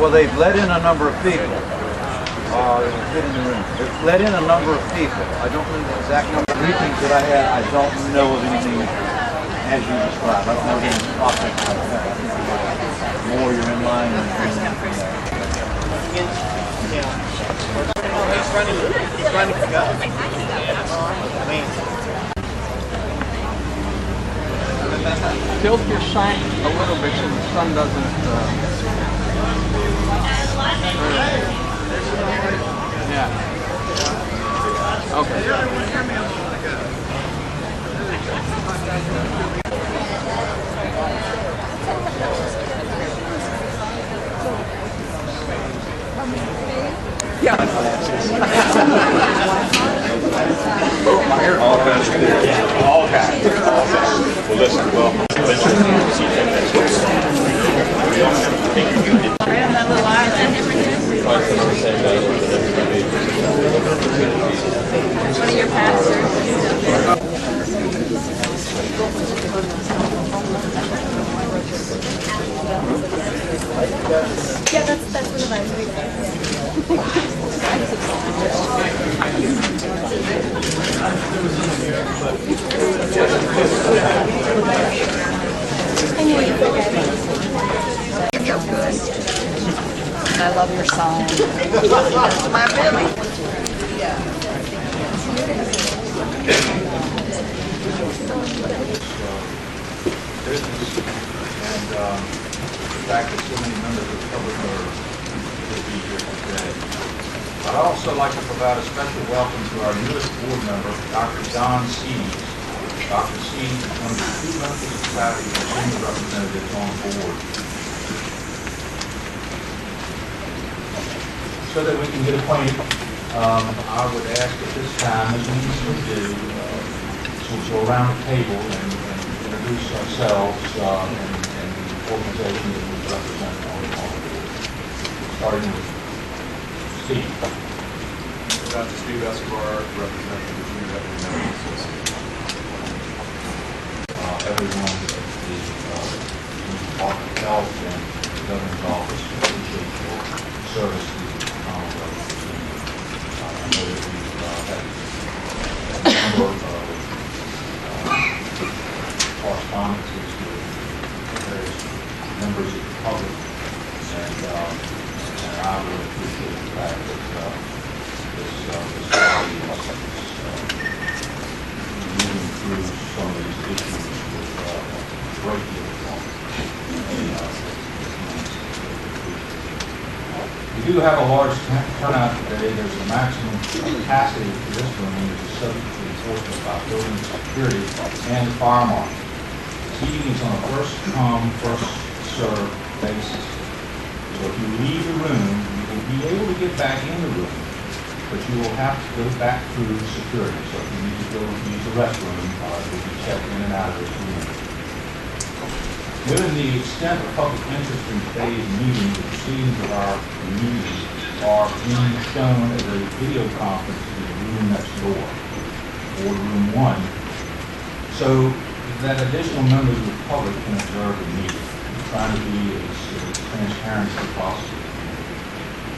Well, they've let in a number of people. Get in the room. They've let in a number of people. I don't know the exact number of meetings that I had. I don't know of anything as you described. I don't know any process like that. I think more you're in line and He's running for governor. I mean, tilt your sign a little bit so the sun doesn't. Yeah. Okay. Yeah. All kinds of things. All kinds. Well, listen, well, One of your pastors. Yeah, that's what I'm You're good. I love your song. That's my Billy. business and the fact that so many members of the public will be here today. I'd also like to provide a special welcome to our newest board member, Dr. Don Seeds. Dr. Seeds is one of the two members of faculty and senior representatives on board. So that we can get acquainted, I would ask at this time, as we usually do, we'll go around the table and introduce ourselves and the organization that we represent on the board. Starting with Steve. Dr. Steve Escobar, representing the Junior Veterinary Association. Everyone at the Department of Health and the Governor's Office appreciate your service to the Commonwealth of Virginia. I know that we've had a number of correspondences with various members of the public, and I really appreciate the fact that this body is moving through some of these issues with a great deal of fun. We do have a large turnout today. There's a maximum capacity for this room, which is subject to enforcement by building security and the fire marshal. Seating is on a first-come, first-served basis. So if you leave the room, you will be able to get back in the room, but you will have to go back through security. So if you need to go use the restroom, you'll be checked in and out of this room. Given the extent of public interest in today's meeting, the proceedings of our meeting are being shown as a video conference in the room next door, boardroom 1, so that additional members of the public can observe the meeting. We're trying to be as transparent as possible.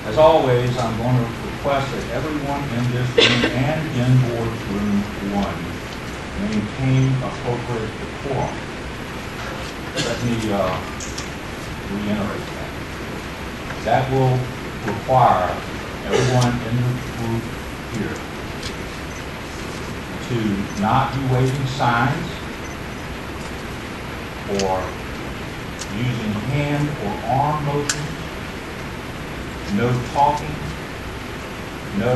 As always, I'm going to request that everyone in this room and in boardroom 1 maintain appropriate decorum. Let me reiterate that. That will require everyone in the group here to not be waving signs or using hand or arm motions, no talking, no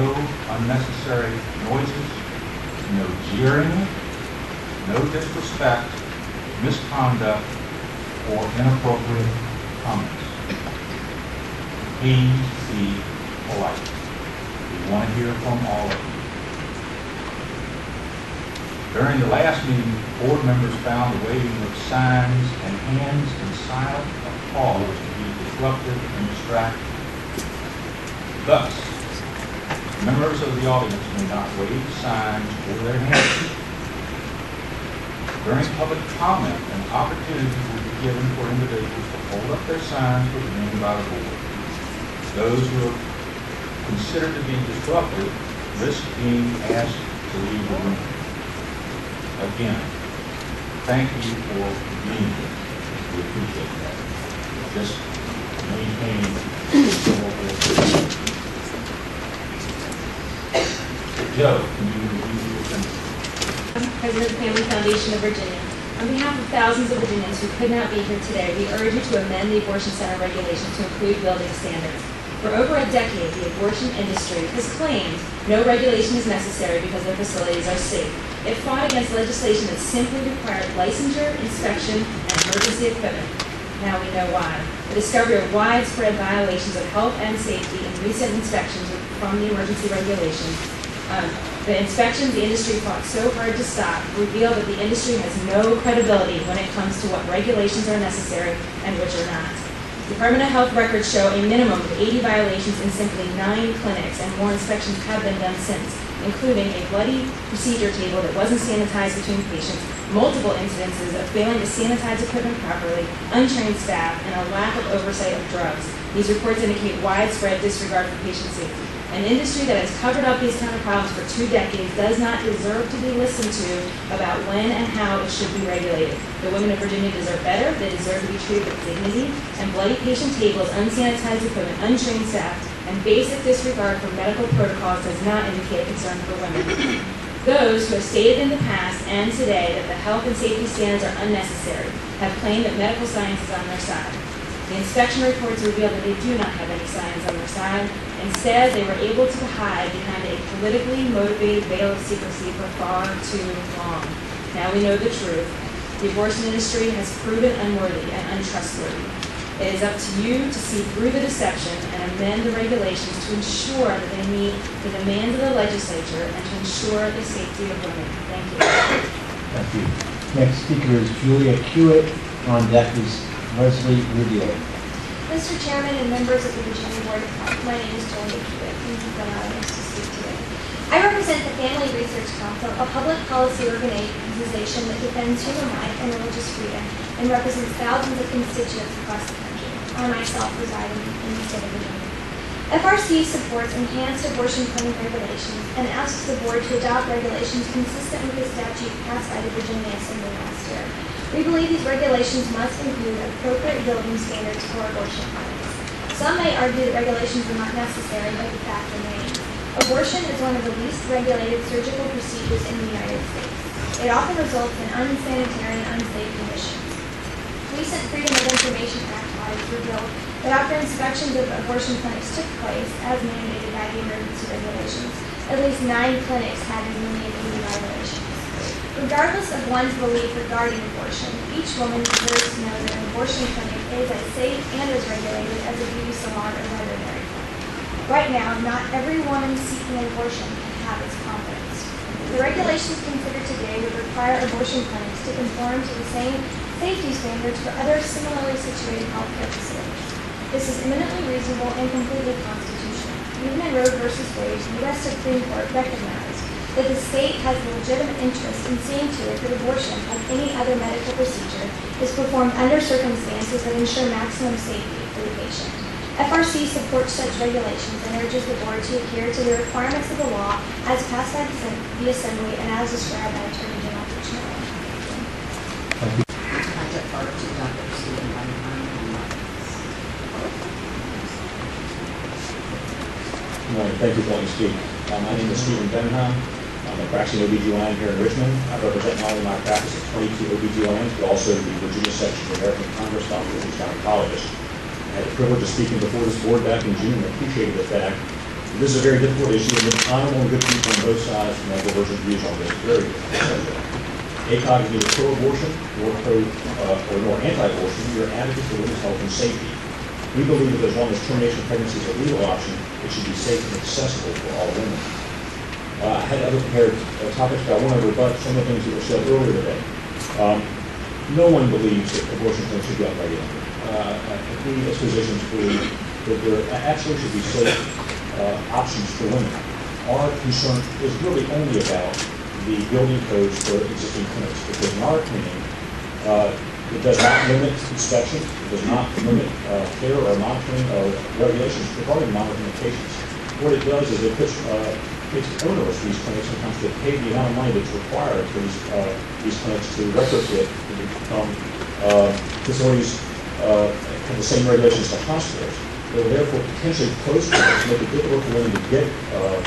unnecessary noises, no jeering, no disrespect, misconduct, or inappropriate comments. Please be polite. We want to hear from all of you. During the last meeting, board members found the waving of signs and hands and silent applause to be disruptive and distracting. Thus, members of the audience may not wave signs or their hands. During public comment, an opportunity will be given for individuals to hold up their signs for the meeting by the board. Those who are considered to be disruptive risk being asked to leave the room. Again, thank you for being here. We appreciate that. Just maintain civil order. Joe, can you review your sentence? President of the Family Foundation of Virginia. On behalf of thousands of Virginians who could not be here today, we urge you to amend the abortion center regulations to include building standards. For over a decade, the abortion industry has claimed no regulation is necessary because their facilities are safe. It fought against legislation that simply required licensure, inspection, and emergency equipment. Now we know why. The discovery of widespread violations of health and safety in recent inspections from the emergency regulations. The inspections the industry fought so hard to stop reveal that the industry has no credibility when it comes to what regulations are necessary and which are not. Department of Health records show a minimum of 80 violations in simply 9 clinics, and more inspections have been done since, including a bloody procedure table that wasn't sanitized between patients, multiple incidences of failing to sanitize equipment properly, untrained staff, and a lack of oversight of drugs. These reports indicate widespread disregard for patient safety. An industry that has covered up these kind of problems for 2 decades does not deserve to be listened to about when and how it should be regulated. The women of Virginia deserve better. They deserve to be treated with dignity, and bloody patient tables, unsanitized equipment, untrained staff, and basic disregard for medical protocols does not indicate concern for women. Those who have stated in the past and today that the health and safety standards are unnecessary have claimed that medical science is on their side. The inspection reports reveal that they do not have any science on their side. Instead, they were able to hide behind a politically motivated veil of secrecy for far too long. Now we know the truth. The abortion industry has proven unworthy and untrustworthy. It is up to you to see through the deception and amend the regulations to ensure that they meet the demands of the legislature and to ensure the safety of women. Thank you. Thank you. Next speaker is Julia Hewitt. On deck is Leslie Rubio. Mr. Chairman and members of the Virginia Board of Health, my name is Julia Hewitt. Thank you for allowing us to speak today. I represent the Family Research Council, a public policy organization that defends human life and religious freedom and represents thousands of constituents across the country. I myself reside in the state of Virginia. FRC supports enhanced abortion clinic regulations and asks the board to adopt regulations consistent with the statute passed by the Virginia Assembly last year. We believe these regulations must include appropriate building standards for abortion clinics. Some may argue that regulations are not necessary, but the fact remains. Abortion is one of the least regulated surgical procedures in the United States. It often results in unsanitary and unsafe conditions. Recent Freedom of Information Act audits revealed that after inspections of abortion clinics took place, as mandated by the emergency regulations, at least 9 clinics had as many as 80 violations. Regardless of one's belief regarding abortion, each woman deserves to know that an abortion clinic is as safe and as regulated as a beauty salon or veterinary clinic. Right now, not every woman seeking an abortion can have this confidence. The regulations considered today would require abortion clinics to conform to the same safety standards for other similarly situated healthcare facilities. This is eminently reasonable and completely constitutional. Even in Roe v. Wade, the U.S. Supreme Court recognized that the state has a legitimate interest in seeing to it that abortion, like any other medical procedure, is performed under circumstances that ensure maximum safety for the patient. FRC supports such regulations and urges the board to adhere to the requirements of the law as passed by the Assembly and as described by Attorney General Kitchener. Good morning. Thank you for letting me speak. My name is Stephen Benham. I'm a practicing OBGYN here in Richmond. I represent not only my practice of 22 OBGYNs, but also the Virginia section of the American Congress of Physicians Gynecologists. I had the privilege of speaking before this board back in June and appreciated the fact that this is a very difficult issue, and there's honorable and good people on both sides from have divergent views on this very difficult subject. ACOG is neither pro-abortion or nor anti-abortion. We are advocates for women's health and safety. We believe that as long as termination of pregnancy is a legal option, it should be safe and accessible for all women. I had other prepared topics, but I want to rebut some of the things that were said earlier today. No one believes that abortion clinics should be unregulated. We as physicians believe that there absolutely should be safe options for women. Our concern is really only about the building codes for existing clinics, because in our opinion, It does not limit inspection, it does not limit care or monitoring of regulations regarding monitoring of patients. What it does is it puts, it's onerous for these clinics sometimes to pay the amount of money that's required for these clinics to retrofit and to become facilities have the same regulations as hospitals. They will therefore potentially close clinics, make it difficult for women to get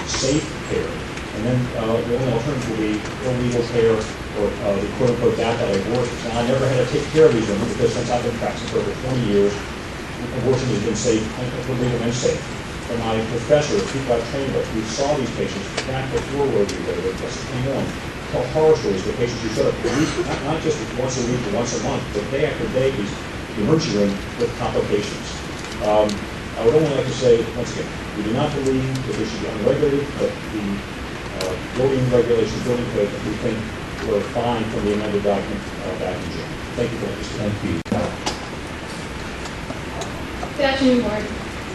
safe care. And then the only alternative will be illegal care or the quote-unquote data abortions. Now, I never had to take care of these women because since I've been practicing for over 20 years, abortion has been safe, legal and safe. And my professors, people I've trained with, we saw these patients back before Roe v. Wade, that's came on, tell horror stories to patients who showed up not just once a week or once a month, but day after day, these emergency room with complications. I would only like to say, once again, we do not believe that they should be unregulated, but the building regulations, building code, we think were fine from the amended document back in June. Thank you for listening. Thank you. Good afternoon, Board.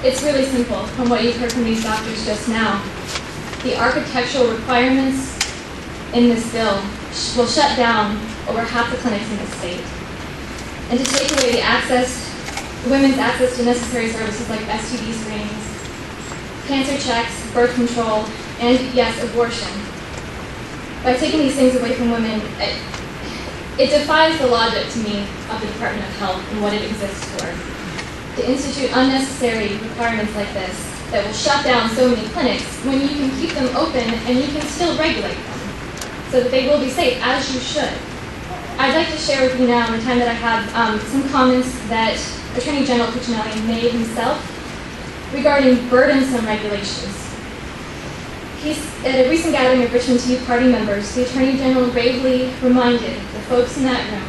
It's really simple from what you've heard from these doctors just now. The architectural requirements in this bill will shut down over half the clinics in the state. And to take away the access, women's access to necessary services like STD screenings, cancer checks, birth control, and yes, abortion. By taking these things away from women, it defies the logic to me of the Department of Health and what it exists for. To institute unnecessary requirements like this that will shut down so many clinics when you can keep them open and you can still regulate them so that they will be safe, as you should. I'd like to share with you now, in the time that I have, some comments that Attorney General Cuccinelli made himself regarding burdensome regulations. At a recent gathering of Richmond Tea Party members, the Attorney General gravely reminded the folks in that room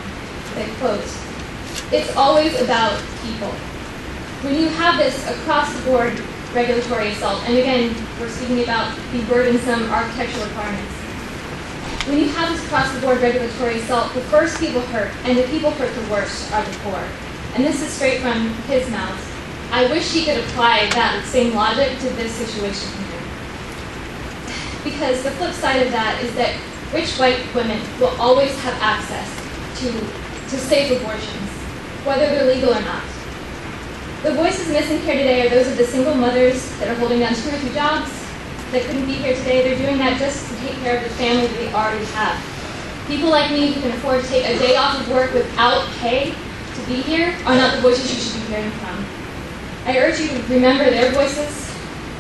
that, quote, "It's always about people." When you have this across-the-board regulatory assault, and again, we're speaking about the burdensome architectural requirements. When you have this across-the-board regulatory assault, the first people hurt, and the people hurt the worst, are the poor. And this is straight from his mouth. I wish he could apply that same logic to this situation here. Because the flip side of that is that rich white women will always have access to safe abortions, whether they're legal or not. The voices missing here today are those of the single mothers that are holding down 2 or 3 jobs that couldn't be here today. They're doing that just to take care of the family that they already have. People like me who can afford to take a day off of work without pay to be here are not the voices you should be hearing from. I urge you to remember their voices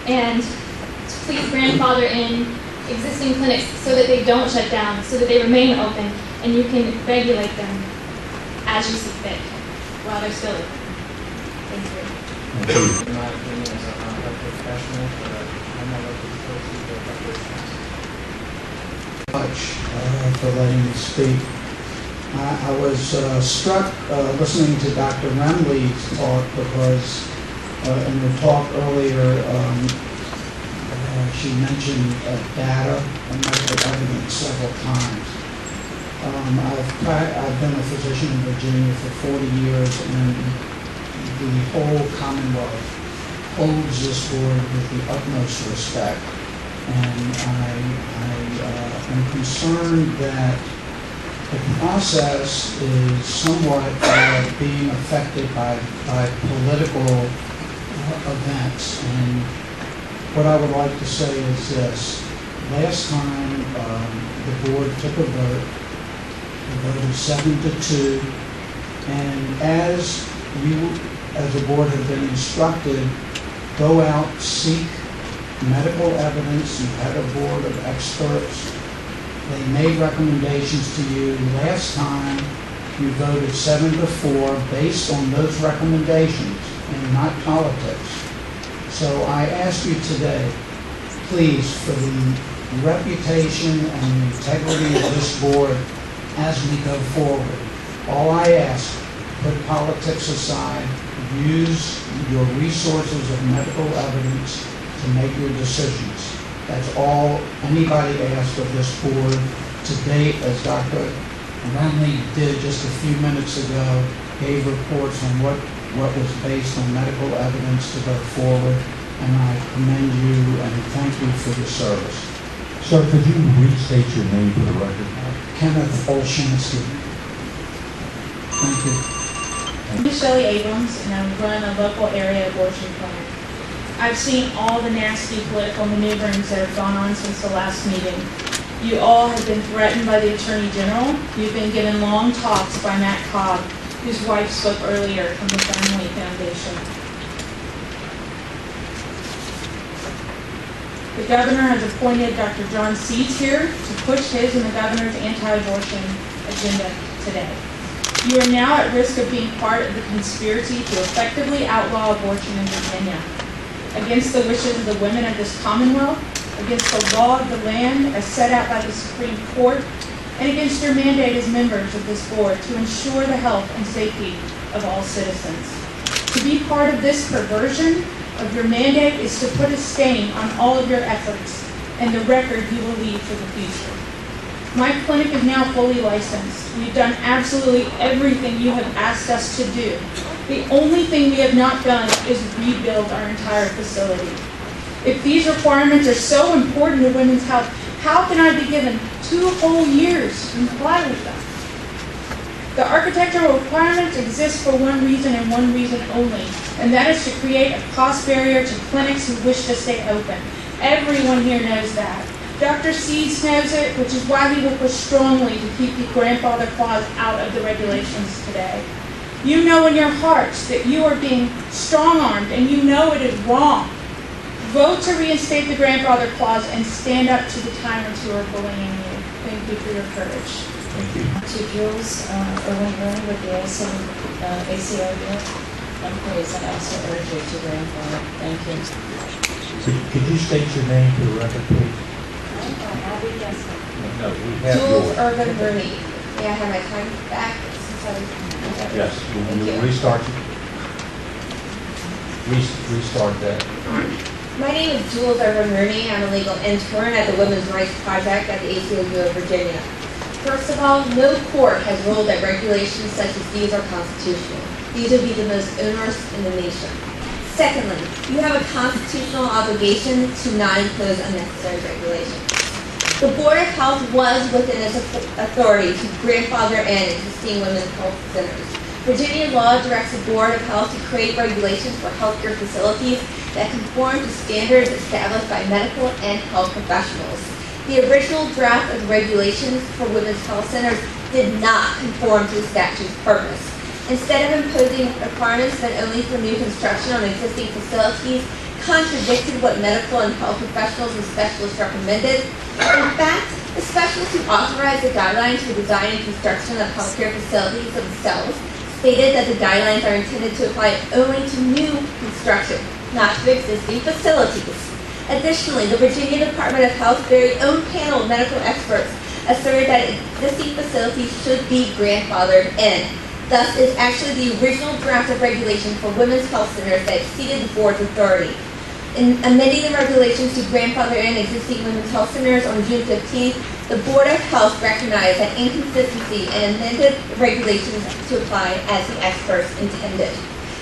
and to please grandfather in existing clinics so that they don't shut down, so that they remain open, and you can regulate them as you see fit while they're still open. Thank you. In my opinion, as a health professional, I'm not looking to much for letting me speak. I was struck listening to Dr. Remley's talk because in the talk earlier, she mentioned data and medical evidence several times. I've been a physician in Virginia for 40 years, and the whole Commonwealth holds this board with the utmost respect. And I am concerned that the process is somewhat being affected by political events. And what I would like to say is this. Last time the board took a vote, the vote is 7-2, and as you as a board have been instructed, go out, seek medical evidence. You had a board of experts. They made recommendations to you. Last time you voted 7-4 based on those recommendations and not politics. So I ask you today, please, for the reputation and the integrity of this board as we go forward, all I ask, put politics aside, use your resources of medical evidence to make your decisions. That's all anybody asks of this board to date, as Dr. Remley did just a few minutes ago, gave reports on what was based on medical evidence to go forward, and I commend you and thank you for your service. Sir, could you restate your name for the record? Kenneth Olshansky. Thank you. I'm Shelley Abrams, and I run a local area abortion clinic. I've seen all the nasty political maneuverings that have gone on since the last meeting. You all have been threatened by the Attorney General. You've been given long talks by Matt Cobb, whose wife spoke earlier from the Family Foundation. The governor has appointed Dr. John Seeds here to push his and the governor's anti-abortion agenda today. You are now at risk of being part of the conspiracy to effectively outlaw abortion in Virginia, against the wishes of the women of this Commonwealth, against the law of the land as set out by the Supreme Court, and against your mandate as members of this board to ensure the health and safety of all citizens. To be part of this perversion of your mandate is to put a stain on all of your efforts and the record you will leave for the future. My clinic is now fully licensed. We've done absolutely everything you have asked us to do. The only thing we have not done is rebuild our entire facility. If these requirements are so important to women's health, how can I be given 2 whole years to comply with them? The architectural requirements exist for one reason and one reason only, and that is to create a cost barrier to clinics who wish to stay open. Everyone here knows that. Dr. Seeds knows it, which is why he will push strongly to keep the grandfather clause out of the regulations today. You know in your hearts that you are being strong-armed, and you know it is wrong. Vote to reinstate the grandfather clause and stand up to the tyrants who are bullying you. Thank you for your courage. Thank you. To Jules Irwin with the ACLU employees, I also urge you to grandfather. Thank you. Could you state your name for the record, please? Abby Jessica. No, we have Jules yours. Irvin Rooney. May I have my time back since I was... Yes, Thank we'll you. restart that. My name is Jules Irvin Rooney. I'm a legal intern at the Women's Rights Project at the ACLU of Virginia. First of all, no court has ruled that regulations such as these are constitutional. These would be the most onerous in the nation. Secondly, you have a constitutional obligation to not impose unnecessary regulations. The Board of Health was within its authority to grandfather in existing women's health centers. Virginia law directs the Board of Health to create regulations for healthcare facilities that conform to standards established by medical and health professionals. The original draft of regulations for women's health centers did not conform to the statute's purpose. Instead of imposing requirements that only for new construction on existing facilities contradicted what medical and health professionals and specialists recommended. In fact, the specialists who authorized the guidelines for design and construction of healthcare facilities themselves stated that the guidelines are intended to apply only to new construction, not to existing facilities. Additionally, the Virginia Department of Health's very own panel of medical experts asserted that existing facilities should be grandfathered in. Thus, it's actually the original draft of regulation for women's health centers that exceeded the board's authority. In amending the regulations to grandfather in existing women's health centers on June 15th, the Board of Health recognized that inconsistency and amended regulations to apply as the experts intended.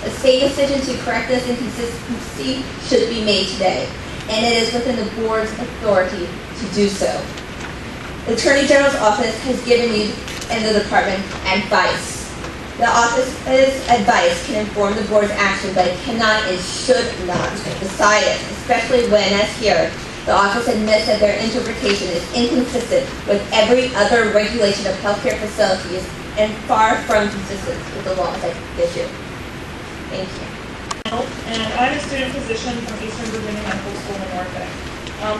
A state decision to correct this inconsistency should be made today, and it is within the board's authority to do so. The Attorney General's office has given you and the department advice. The office's advice can inform the board's action, but it cannot and should not decide it, especially when, as here, the office admits that their interpretation is inconsistent with every other regulation of healthcare facilities and far from consistent with the laws at issue. Thank you. And I'm a student physician from Eastern Virginia Medical School in Norfolk.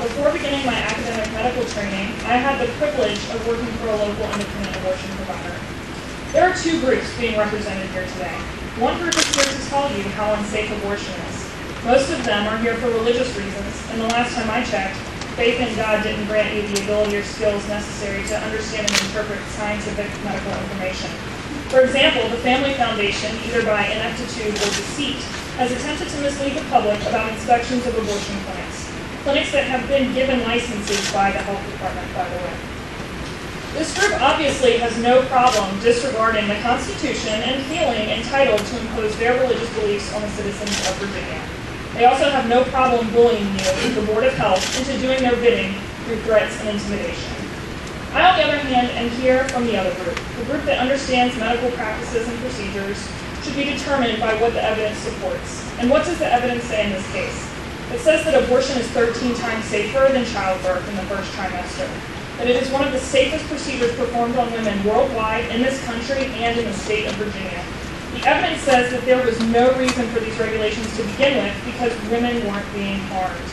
Before beginning my academic medical training, I had the privilege of working for a local independent abortion provider. There are 2 groups being represented here today. One group is here to tell you how unsafe abortion is. Most of them are here for religious reasons, and the last time I checked, faith in God didn't grant you the ability or skills necessary to understand and interpret scientific medical information. For example, the Family Foundation, either by ineptitude or deceit, has attempted to mislead the public about inspections of abortion clinics that have been given licenses by the health department, by the way. This group obviously has no problem disregarding the Constitution and feeling entitled to impose their religious beliefs on the citizens of Virginia. They also have no problem bullying you, the Board of Health, into doing their bidding through threats and intimidation. I, on the other hand, am here from the other group, the group that understands medical practices and procedures should be determined by what the evidence supports. And what does the evidence say in this case? It says that abortion is 13 times safer than childbirth in the first trimester, that it is one of the safest procedures performed on women worldwide, in this country, and in the state of Virginia. The evidence says that there was no reason for these regulations to begin with because women weren't being harmed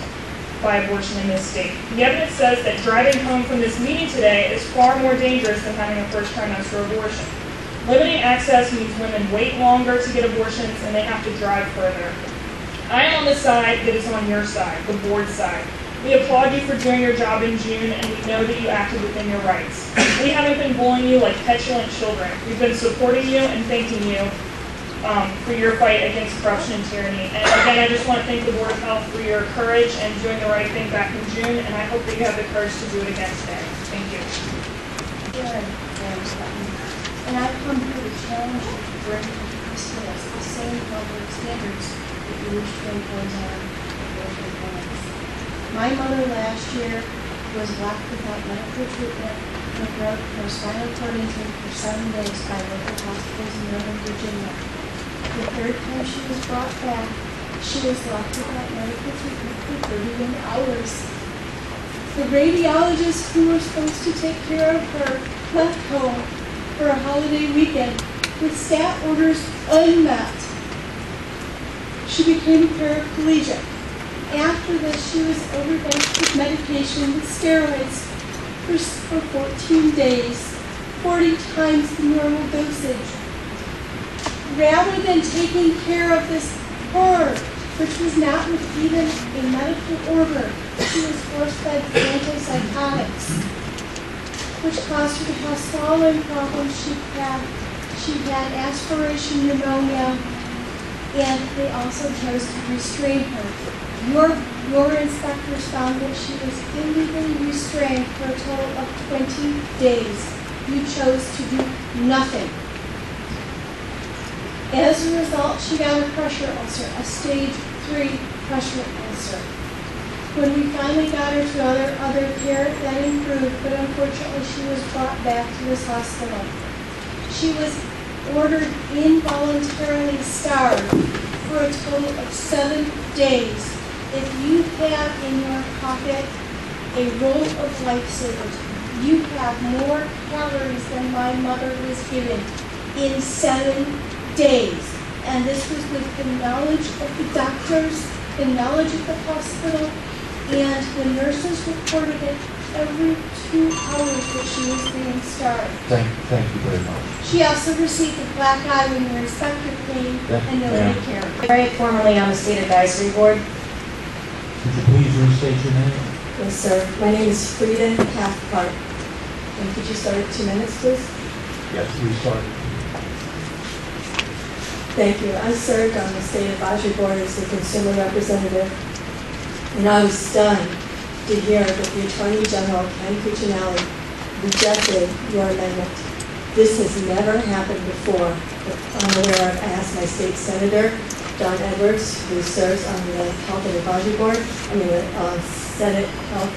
by abortion in this state. The evidence says that driving home from this meeting today is far more dangerous than having a first trimester abortion. Limiting access means women wait longer to get abortions and they have to drive further. I am on the side that is on your side, the board side. We applaud you for doing your job in June, and we know that you acted within your rights. We haven't been bullying you like petulant children. We've been supporting you and thanking you for your fight against corruption and tyranny. And again, I just want to thank the Board of Health for your courage and doing the right thing back in June, and I hope that you have the courage to do it again today. Thank you. And I've come here to challenge you to bring to hospitals the same level of standards that you wish to impose on abortion clinics. My mother last year was locked without medical treatment and broke her spinal cord injury for 7 days by local hospitals in Northern Virginia. The third time she was brought back, she was locked without medical treatment for 31 hours. The radiologists who were supposed to take care of her left home for a holiday weekend with stat orders unmet. She became paraplegic. After this, she was overdosed with medication with steroids for 14 days, 40 times the normal dosage. Rather than taking care of this her, which was not with even a medical order, she was force-fed antipsychotics, which caused her to have swallowing problems. She had aspiration pneumonia, and they also chose to restrain her. Your inspectors found that she was illegally restrained for a total of 20 days. You chose to do nothing. As a result, she got a pressure ulcer, a stage 3 pressure ulcer. When we finally got her to other care, that improved, but unfortunately she was brought back to this hospital. She was ordered involuntarily starved for a total of 7 days. If you have in your pocket a roll of lifesavers, you have more calories than my mother was given in 7 days. And this was with the knowledge of the doctors, the knowledge of the hospital, and the nurses reported it every 2 hours that she was being starved. Thank you very much. She also received a black eye when your inspector came and nobody cared. Very formally on the State Advisory Board. Could you please restate your name? Yes, sir. My name is Frida Cathcart. And could you start at 2 minutes, please? Yes, please start. Thank you. I served on the State Advisory Board as the consumer representative, and I was stunned to hear that the Attorney General, Ken Cuccinelli, rejected your amendment. This has never happened before. I'm aware of. I asked my state senator, Don Edwards, who serves on the Health and Advisory Board, the Senate Health,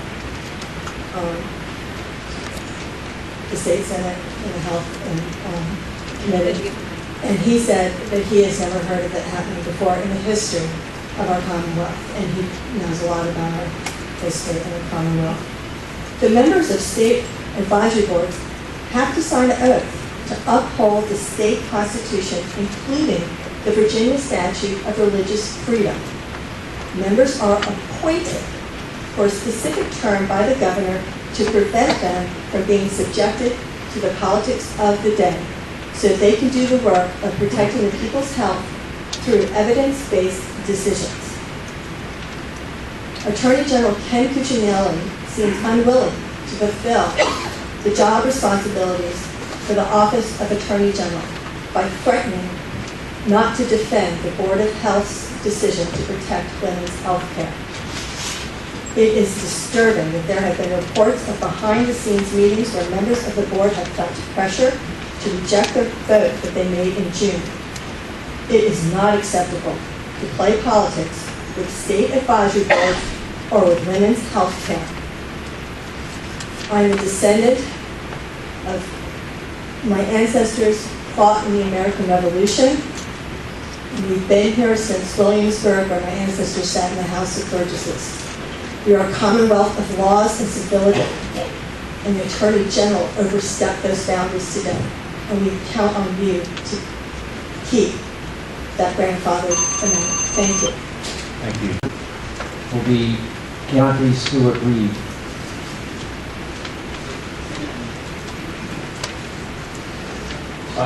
the State Senate and the Health and Committee. And he said that he has never heard of it happening before in the history of our Commonwealth. And he knows a lot about our history and our Commonwealth. The members of state advisory boards have to sign an oath to uphold the state constitution, including the Virginia Statute of Religious Freedom. Members are appointed for a specific term by the governor to prevent them from being subjected to the politics of the day, so that they can do the work of protecting the people's health through evidence-based decisions. Attorney General Ken Cuccinelli seems unwilling to fulfill the job responsibilities for the office of Attorney General by threatening not to defend the Board of Health's decision to protect women's health care. It is disturbing that there have been reports of behind-the-scenes meetings where members of the board have felt pressure to reject the vote that they made in June. It is not acceptable to play politics with state advisory boards or with women's health care. I am a descendant my ancestors fought in the American Revolution. We've been here since Williamsburg, where my ancestors sat in the House of Burgesses. We are a commonwealth of laws and civility, and the Attorney General overstepped those boundaries today, and we count on you to keep that grandfathered amendment. Thank you. Thank you. Will be Keontae Stewart Reed.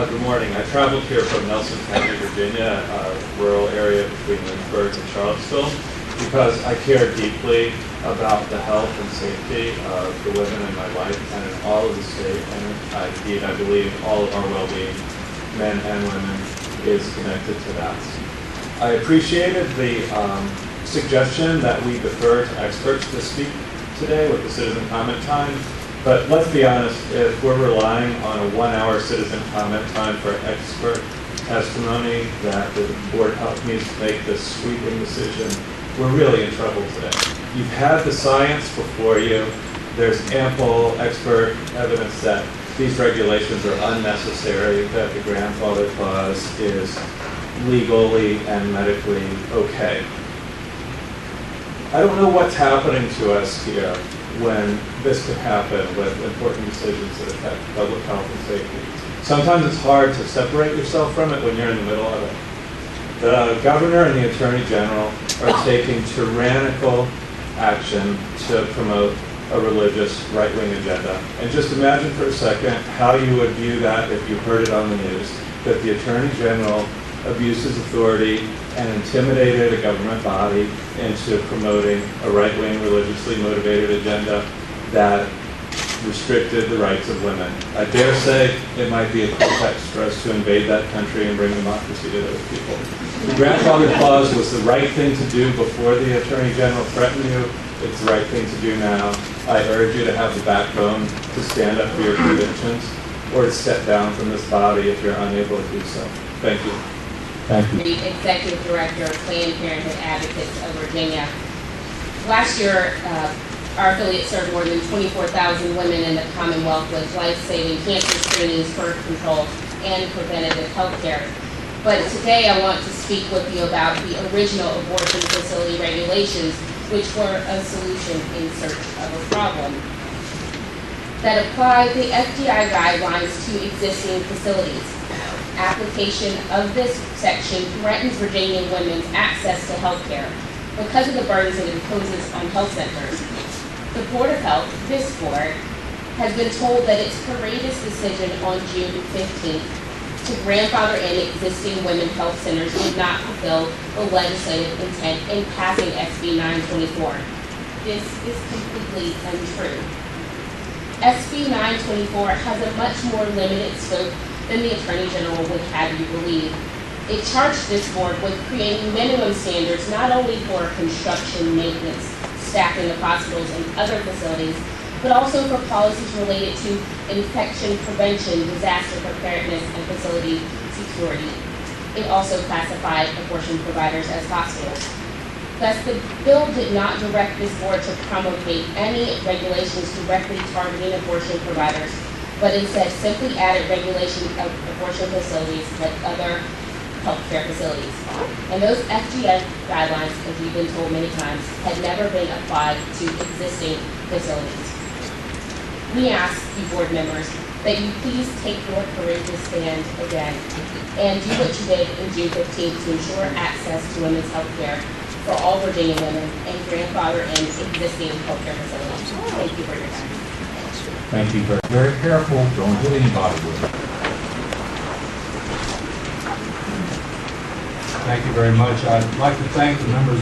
Good morning. I traveled here from Nelson County, Virginia, a rural area between Lynchburg and Charlottesville, because I care deeply about the health and safety of the women in my life and in all of the state, and indeed I believe all of our well-being, men and women, is connected to that. I appreciated the suggestion that we defer to experts to speak today with the citizen comment time. But let's be honest, if we're relying on a 1-hour citizen comment time for expert testimony that the Board of Health needs to make this sweeping decision, we're really in trouble today. You've had the science before you. There's ample expert evidence that these regulations are unnecessary, that the grandfather clause is legally and medically okay. I don't know what's happening to us here when this could happen with important decisions that affect public health and safety. Sometimes it's hard to separate yourself from it when you're in the middle of it. The governor and the attorney general are taking tyrannical action to promote a religious right-wing agenda. And just imagine for a second how you would view that if you heard it on the news, that the attorney general abused his authority and intimidated a government body into promoting a right-wing, religiously motivated agenda that restricted the rights of women. I dare say it might be a pretext for us to invade that country and bring democracy to those people. The grandfather clause was the right thing to do before the Attorney General threatened you. It's the right thing to do now. I urge you to have the backbone to stand up for your convictions or to step down from this body if you're unable to do so. Thank you. Thank you. The Executive Director of Planned Parenthood Advocates of Virginia. Last year, our affiliate served more than 24,000 women in the Commonwealth with life-saving cancer screenings, birth control, and preventative health care. But today I want to speak with you about the original abortion facility regulations, which were a solution in search of a problem, that apply the FDI guidelines to existing facilities. Application of this section threatens Virginia women's access to health care because of the burdens it imposes on health centers. The Board of Health, this board, has been told that its courageous decision on June 15th to grandfather in existing women's health centers did not fulfill the legislative intent in passing SB 924. This is completely untrue. SB 924 has a much more limited scope than the Attorney General would have you believe. It charged this board with creating minimum standards not only for construction, maintenance, staffing of hospitals and other facilities, but also for policies related to infection prevention, disaster preparedness, and facility security. It also classified abortion providers as hospitals. Thus, the bill did not direct this board to promulgate any regulations directly targeting abortion providers, but instead simply added regulation of abortion facilities like other healthcare facilities. And those FGF guidelines, as we've been told many times, had never been applied to existing facilities. We ask you board members that you please take your courageous stand again and do what you did in June 15th to ensure access to women's health care for all Virginia women and grandfather in existing healthcare facilities. Thank you for your time. Thank you. Very careful, don't hit anybody with it. Thank you very much. I'd like to thank the members.